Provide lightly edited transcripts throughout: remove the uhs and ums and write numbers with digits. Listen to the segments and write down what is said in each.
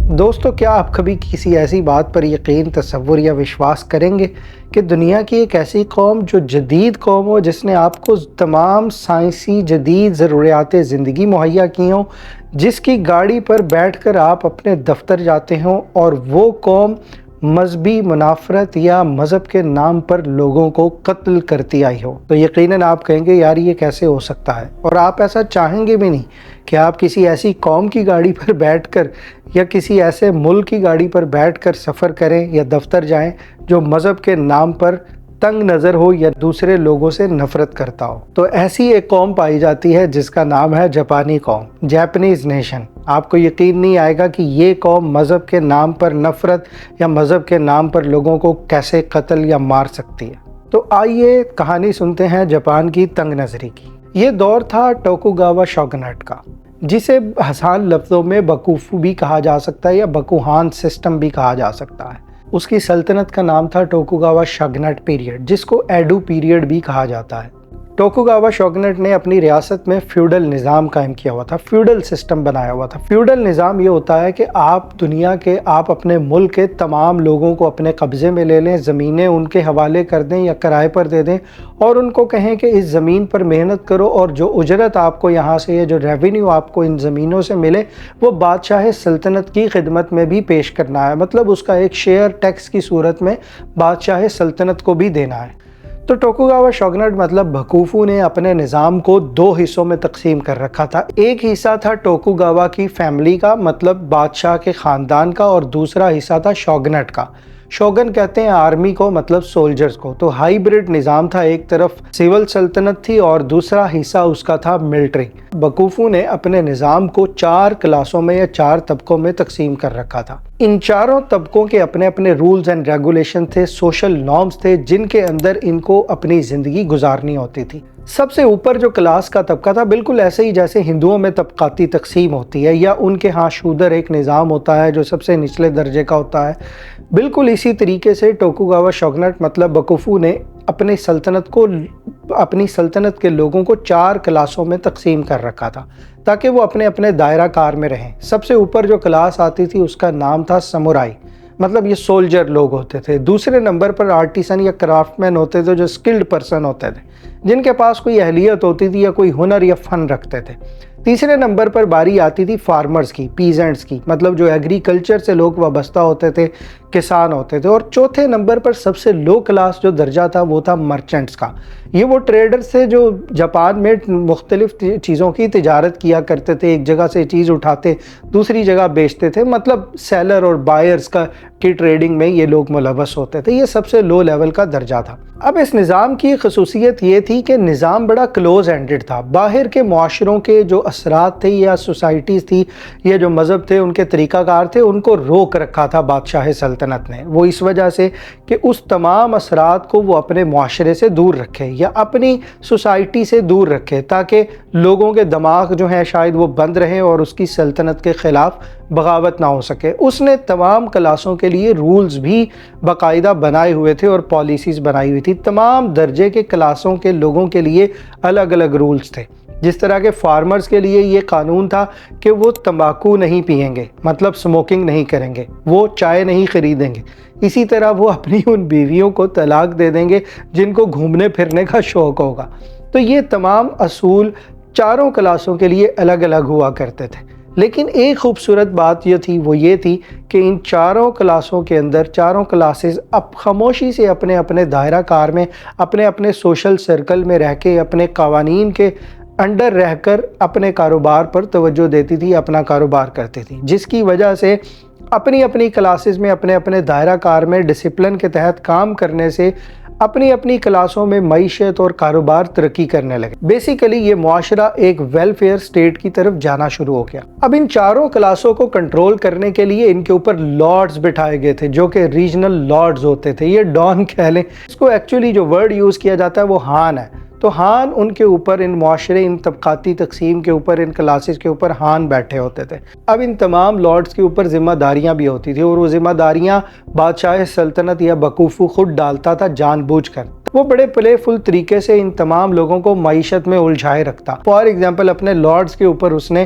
دوستو، کیا آپ کبھی کسی ایسی بات پر یقین، تصور یا وشواس کریں گے کہ دنیا کی ایک ایسی قوم جو جدید قوم ہو، جس نے آپ کو تمام سائنسی جدید ضروریات زندگی مہیا کی ہوں، جس کی گاڑی پر بیٹھ کر آپ اپنے دفتر جاتے ہوں، اور وہ قوم مذہبی منافرت یا مذہب کے نام پر لوگوں کو قتل کرتی آئی ہو؟ تو یقیناً آپ کہیں گے یار یہ کیسے ہو سکتا ہے، اور آپ ایسا چاہیں گے بھی نہیں کہ آپ کسی ایسی قوم کی گاڑی پر بیٹھ کر یا کسی ایسے ملک کی گاڑی پر بیٹھ کر سفر کریں یا دفتر جائیں جو مذہب کے نام پر تنگ نظر ہو یا دوسرے لوگوں سے نفرت کرتا ہو۔ تو ایسی ایک قوم پائی جاتی ہے جس کا نام ہے جاپانی قوم، جیپنیز نیشن۔ آپ کو یقین نہیں آئے گا کہ یہ قوم مذہب کے نام پر نفرت یا مذہب کے نام پر لوگوں کو کیسے قتل یا مار سکتی ہے۔ تو آئیے کہانی سنتے ہیں جاپان کی تنگ نظری کی۔ یہ دور تھا ٹوکوگاوا شوگنیٹ کا، جسے آسان لفظوں میں بکوفو بھی کہا جا سکتا ہے یا بکوہان سسٹم بھی کہا جا سکتا ہے۔ اس کی سلطنت کا نام تھا ٹوکوگاوا شوگنیٹ پیریڈ، جس کو ایڈو پیریڈ بھی کہا جاتا ہے۔ ٹوکوگاوا شوگنیٹ نے اپنی ریاست میں فیوڈل نظام قائم کیا ہوا تھا، فیوڈل سسٹم بنایا ہوا تھا۔ فیوڈل نظام یہ ہوتا ہے کہ آپ اپنے ملک کے تمام لوگوں کو اپنے قبضے میں لے لیں، زمینیں ان کے حوالے کر دیں یا کرائے پر دے دیں، اور ان کو کہیں کہ اس زمین پر محنت کرو، اور جو اجرت آپ کو یہاں سے یا جو ریونیو آپ کو ان زمینوں سے ملے وہ بادشاہ سلطنت کی خدمت میں بھی پیش کرنا ہے، مطلب اس کا ایک شیئر ٹیکس کی صورت میں بادشاہ سلطنت کو بھی دینا ہے۔ تو ٹوکوگاوا شوگنیٹ مطلب بکوفو نے اپنے نظام کو دو حصوں میں تقسیم کر رکھا تھا۔ ایک حصہ تھا ٹوکوگاوا کی فیملی کا، مطلب بادشاہ کے خاندان کا، اور دوسرا حصہ تھا شوگنیٹ کا۔ شوگن کہتے ہیں آرمی کو، مطلب سولجرز کو۔ تو ہائیبرڈ نظام تھا، ایک طرف سول سلطنت تھی اور دوسرا حصہ اس کا تھا ملٹری۔ بکوفو نے اپنے نظام کو 4 کلاسوں میں یا 4 طبقوں میں تقسیم کر رکھا تھا۔ ان چاروں طبقوں کے اپنے اپنے رولز اینڈ ریگولیشن تھے، سوشل نارمز تھے، جن کے اندر ان کو اپنی زندگی گزارنی ہوتی تھی۔ سب سے اوپر جو کلاس کا طبقہ تھا، بالکل ایسے ہی جیسے ہندوؤں میں طبقاتی تقسیم ہوتی ہے یا ان کے ہاں شودر ایک نظام ہوتا ہے جو سب سے نچلے درجے کا ہوتا ہے، بالکل اسی طریقے سے ٹوکوگاوا شوگنیٹ مطلب بکوفو نے اپنی سلطنت کے لوگوں کو 4 کلاسوں میں تقسیم کر رکھا تھا تاکہ وہ اپنے اپنے دائرہ کار میں رہیں۔ سب سے اوپر جو کلاس آتی تھی اس کا نام تھا سمورائی، مطلب یہ سولجر لوگ ہوتے تھے۔ دوسرے نمبر پر آرٹیسن یا کرافٹ مین ہوتے تھے، جو سکلڈ پرسن ہوتے تھے، جن کے پاس کوئی اہلیت ہوتی تھی یا کوئی ہنر یا فن رکھتے تھے۔ تیسرے نمبر پر باری آتی تھی فارمرز کی، پیزنٹس کی، مطلب جو ایگریکلچر سے لوگ وابستہ ہوتے تھے، کسان ہوتے تھے۔ اور چوتھے نمبر پر سب سے لو کلاس جو درجہ تھا وہ تھا مرچنٹس کا۔ یہ وہ ٹریڈرز تھے جو جاپان میں مختلف چیزوں کی تجارت کیا کرتے تھے، ایک جگہ سے چیز اٹھاتے دوسری جگہ بیچتے تھے، مطلب سیلر اور بائرز کی ٹریڈنگ میں یہ لوگ ملوث ہوتے تھے۔ یہ سب سے لو لیول کا درجہ تھا۔ اب اس نظام کی خصوصیت یہ تھی کہ نظام بڑا کلوز اینڈڈ تھا۔ باہر کے معاشروں کے جو اثرات تھے یا سوسائٹیز تھی یا جو مذہب تھے، ان کے طریقہ کار تھے، ان کو روک رکھا تھا بادشاہ سلطنت نے۔ وہ اس وجہ سے کہ اس تمام اثرات کو وہ اپنے معاشرے سے دور رکھے یا اپنی سوسائٹی سے دور رکھے، تاکہ لوگوں کے دماغ جو ہیں شاید وہ بند رہیں اور اس کی سلطنت کے خلاف بغاوت نہ ہو سکے۔ اس نے تمام کلاسوں کے لیے رولز بھی باقاعدہ بنائے ہوئے تھے اور پالیسیز بنائی ہوئی تھی۔ تمام درجے کے کلاسوں کے لوگوں کے لیے الگ الگ رولز تھے۔ جس طرح کے فارمرز کے لیے یہ قانون تھا کہ وہ تمباکو نہیں پئیں گے، مطلب سموکنگ نہیں کریں گے، وہ چائے نہیں خریدیں گے۔ اسی طرح وہ اپنی ان بیویوں کو طلاق دے دیں گے جن کو گھومنے پھرنے کا شوق ہوگا۔ تو یہ تمام اصول چاروں کلاسوں کے لیے الگ الگ ہوا کرتے تھے۔ لیکن ایک خوبصورت بات یہ تھی کہ ان چاروں کلاسوں کے اندر چاروں کلاسز اب خاموشی سے اپنے اپنے دائرہ کار میں، اپنے اپنے سوشل سرکل میں رہ کے، اپنے قوانین کے انڈر رہ کر اپنے کاروبار پر توجہ دیتی تھی، اپنا کاروبار کرتی تھی، جس کی وجہ سے اپنی اپنی کلاسز میں اپنے اپنے دائرہ کار میں ڈسپلن کے تحت کام کرنے سے اپنی اپنی کلاسوں میں معیشت اور کاروبار ترقی کرنے لگے۔ بیسیکلی یہ معاشرہ ایک ویلفیئر سٹیٹ کی طرف جانا شروع ہو گیا۔ اب ان چاروں کلاسوں کو کنٹرول کرنے کے لیے ان کے اوپر لارڈز بٹھائے گئے تھے، جو کہ ریجنل لارڈز ہوتے تھے، یہ ڈان کہہ لیں۔ اس کو ایکچولی جو ورڈ یوز کیا جاتا ہے وہ ہان ہے۔ تو ہان ان کے اوپر، ان معاشرے، ان طبقاتی تقسیم کے اوپر، ان کلاسز کے اوپر ہان بیٹھے ہوتے تھے۔ اب ان تمام لارڈز کے اوپر ذمہ داریاں بھی ہوتی تھی، اور وہ ذمہ داریاں بادشاہ سلطنت یا بکوفو خود ڈالتا تھا جان بوجھ کر۔ وہ بڑے پلے فل طریقے سے ان تمام لوگوں کو معیشت میں الجھائے رکھتا۔ فار ایگزامپل اپنے لارڈز کے اوپر اس نے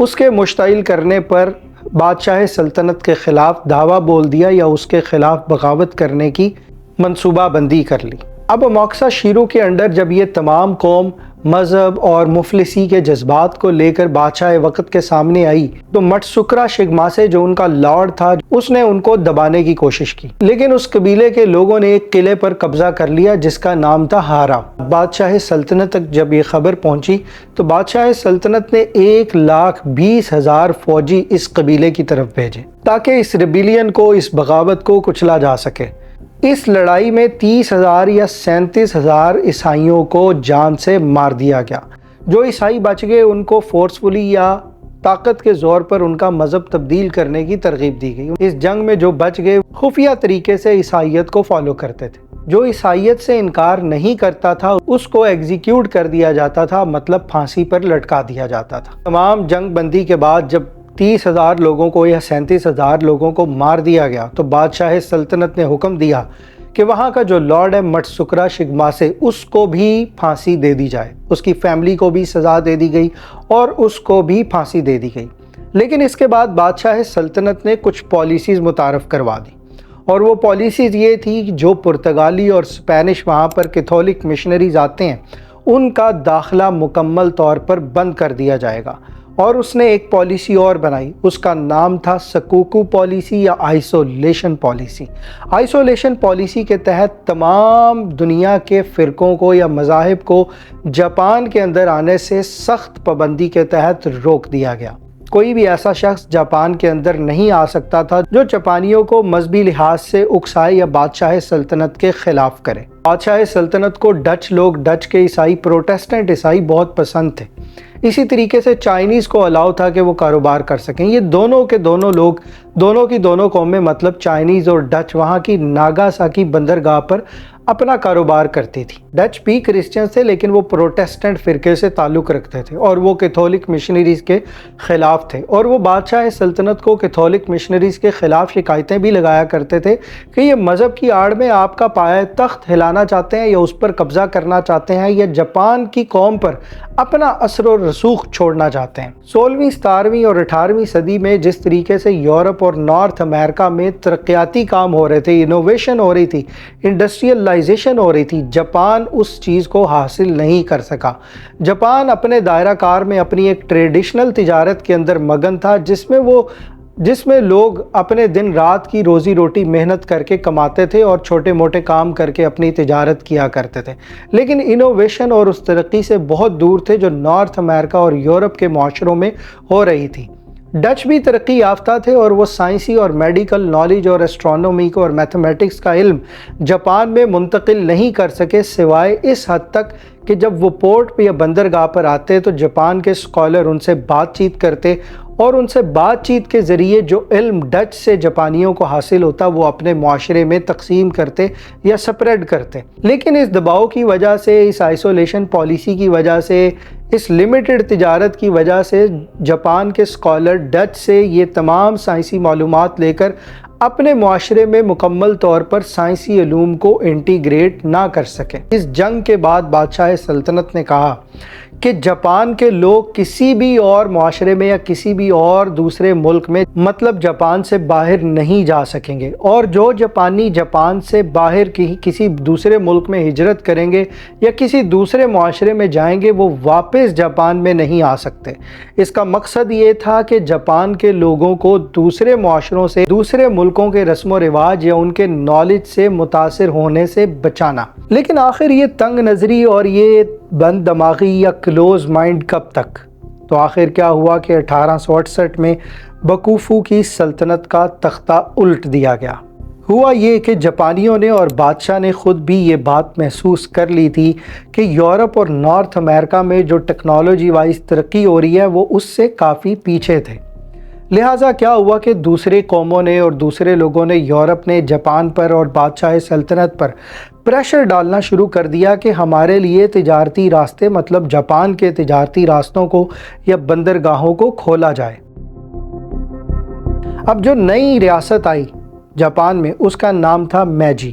اس کے مشتعل کرنے پر بادشاہ سلطنت کے خلاف دعویٰ بول دیا یا اس کے خلاف بغاوت کرنے کی منصوبہ بندی کر لی۔ اب اموکسا شیرو کے انڈر جب یہ تمام قوم مذہب اور مفلسی کے جذبات کو لے کر بادشاہ وقت کے سامنے آئی تو مٹسکرا شگماسے جو ان کا لارڈ تھا اس نے ان کو دبانے کی کوشش کی، لیکن اس قبیلے کے لوگوں نے ایک قلعے پر قبضہ کر لیا جس کا نام تھا ہارا۔ بادشاہ سلطنت تک جب یہ خبر پہنچی تو بادشاہ سلطنت نے 1,20,000 فوجی اس قبیلے کی طرف بھیجے تاکہ اس ریبیلین کو، اس بغاوت کو کچلا جا سکے۔ اس لڑائی میں 30,000 یا 37,000 عیسائیوں کو جان سے مار دیا گیا۔ جو عیسائی بچ گئے ان کو فورسفلی یا طاقت کے زور پر ان کا مذہب تبدیل کرنے کی ترغیب دی گئی۔ اس جنگ میں جو بچ گئے خفیہ طریقے سے عیسائیت کو فالو کرتے تھے۔ جو عیسائیت سے انکار نہیں کرتا تھا اس کو ایگزیکیوٹ کر دیا جاتا تھا، مطلب پھانسی پر لٹکا دیا جاتا تھا۔ تمام جنگ بندی کے بعد جب 30,000 لوگوں کو یا 37,000 لوگوں کو مار دیا گیا تو بادشاہ سلطنت نے حکم دیا کہ وہاں کا جو لارڈ ہے مٹسکرا شگماسے اس کو بھی پھانسی دے دی جائے، اس کی فیملی کو بھی سزا دے دی گئی اور اس کو بھی پھانسی دے دی گئی۔ لیکن اس کے بعد بادشاہ سلطنت نے کچھ پالیسیز متعارف کروا دی، اور وہ پالیسیز یہ تھی کہ جو پرتگالی اور اسپینش وہاں پر کیتھولک مشنریز آتے ہیں ان کا داخلہ مکمل طور پر بند کر دیا جائے گا۔ اور اس نے ایک پالیسی اور بنائی، اس کا نام تھا سکوکو پالیسی یا آئسولیشن پالیسی۔ آئسولیشن پالیسی کے تحت تمام دنیا کے فرقوں کو یا مذاہب کو جاپان کے اندر آنے سے سخت پابندی کے تحت روک دیا گیا۔ کوئی بھی ایسا شخص جاپان کے اندر نہیں آ سکتا تھا جو جاپانیوں کو مذہبی لحاظ سے اکسائے یا بادشاہ سلطنت کے خلاف کرے۔ بادشاہ سلطنت کو ڈچ لوگ، ڈچ کے عیسائی، پروٹیسٹنٹ عیسائی بہت پسند تھے۔ اسی طریقے سے چائنیز کو الاؤ تھا کہ وہ کاروبار کر سکیں۔ یہ دونوں کے دونوں لوگ، دونوں کی دونوں قومیں، مطلب چائنیز اور ڈچ، وہاں کی ناگاساکی بندرگاہ پر اپنا کاروبار کرتی تھی۔ ڈچ بھی کرسچنز تھے لیکن وہ پروٹیسٹنٹ فرقے سے تعلق رکھتے تھے اور وہ کیتھولک مشنریز کے خلاف تھے، اور وہ بادشاہ سلطنت کو کیتھولک مشنریز کے خلاف شکایتیں بھی لگایا کرتے تھے کہ یہ مذہب کی آڑ میں آپ کا پایہ تخت ہلانا چاہتے ہیں یا اس پر قبضہ کرنا چاہتے ہیں یا جاپان کی قوم پر اپنا اثر و رسوخ چھوڑنا چاہتے ہیں۔ 16ویں، 17ویں اور 18ویں صدی میں جس طریقے سے یورپ اور نارتھ امریکہ میں ترقیاتی کام ہو رہے تھے، انوویشن ہو رہی تھی، انڈسٹریلائزیشن ہو رہی تھی، جاپان اس چیز کو حاصل نہیں کر سکا۔ جاپان اپنے دائرہ کار میں اپنی ایک ٹریڈیشنل تجارت کے اندر مگن تھا جس میں لوگ اپنے دن رات کی روزی روٹی محنت کر کے کماتے تھے اور چھوٹے موٹے کام کر کے اپنی تجارت کیا کرتے تھے، لیکن انوویشن اور اس ترقی سے بہت دور تھے جو نارتھ امریکہ اور یورپ کے معاشروں میں ہو رہی تھی۔ ڈچ بھی ترقی یافتہ تھے اور وہ سائنسی اور میڈیکل نالج اور اسٹرانومی کو اور میتھمیٹکس کا علم جاپان میں منتقل نہیں کر سکے، سوائے اس حد تک کہ جب وہ پورٹ پہ یا بندرگاہ پر آتے تو جاپان کے اسکالر ان سے بات چیت کرتے اور ان سے بات چیت کے ذریعے جو علم ڈچ سے جاپانیوں کو حاصل ہوتا وہ اپنے معاشرے میں تقسیم کرتے یا سپریڈ کرتے۔ لیکن اس دباؤ کی وجہ سے، اس آئسولیشن پالیسی کی وجہ سے، اس لمیٹڈ تجارت کی وجہ سے جاپان کے اسکالر ڈچ سے یہ تمام سائنسی معلومات لے کر اپنے معاشرے میں مکمل طور پر سائنسی علوم کو انٹیگریٹ نہ کر سکے۔ اس جنگ کے بعد بادشاہ سلطنت نے کہا کہ جاپان کے لوگ کسی بھی اور معاشرے میں یا کسی بھی اور دوسرے ملک میں، مطلب جاپان سے باہر نہیں جا سکیں گے، اور جو جاپانی جاپان سے باہر کسی دوسرے ملک میں ہجرت کریں گے یا کسی دوسرے معاشرے میں جائیں گے وہ واپس جاپان میں نہیں آ سکتے۔ اس کا مقصد یہ تھا کہ جاپان کے لوگوں کو دوسرے معاشروں سے، دوسرے ملکوں کے رسم و رواج یا ان کے نالج سے متاثر ہونے سے بچانا۔ لیکن آخر یہ تنگ نظری اور یہ بند دماغی یا کلوز مائنڈ کب تک؟ تو آخر کیا ہوا کہ 1868 میں بکوفو کی سلطنت کا تختہ الٹ دیا گیا۔ ہوا یہ کہ جاپانیوں نے اور بادشاہ نے خود بھی یہ بات محسوس کر لی تھی کہ یورپ اور نارتھ امریکہ میں جو ٹیکنالوجی وائز ترقی ہو رہی ہے وہ اس سے کافی پیچھے تھے۔ لہٰذا کیا ہوا کہ دوسرے قوموں نے اور دوسرے لوگوں نے، یورپ نے جاپان پر اور بادشاہ سلطنت پر پریشر ڈالنا شروع کر دیا کہ ہمارے لیے تجارتی راستے، مطلب جاپان کے تجارتی راستوں کو یا بندرگاہوں کو کھولا جائے۔ اب جو نئی ریاست آئی جاپان میں اس کا نام تھا میجی،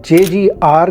JGR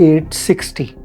860।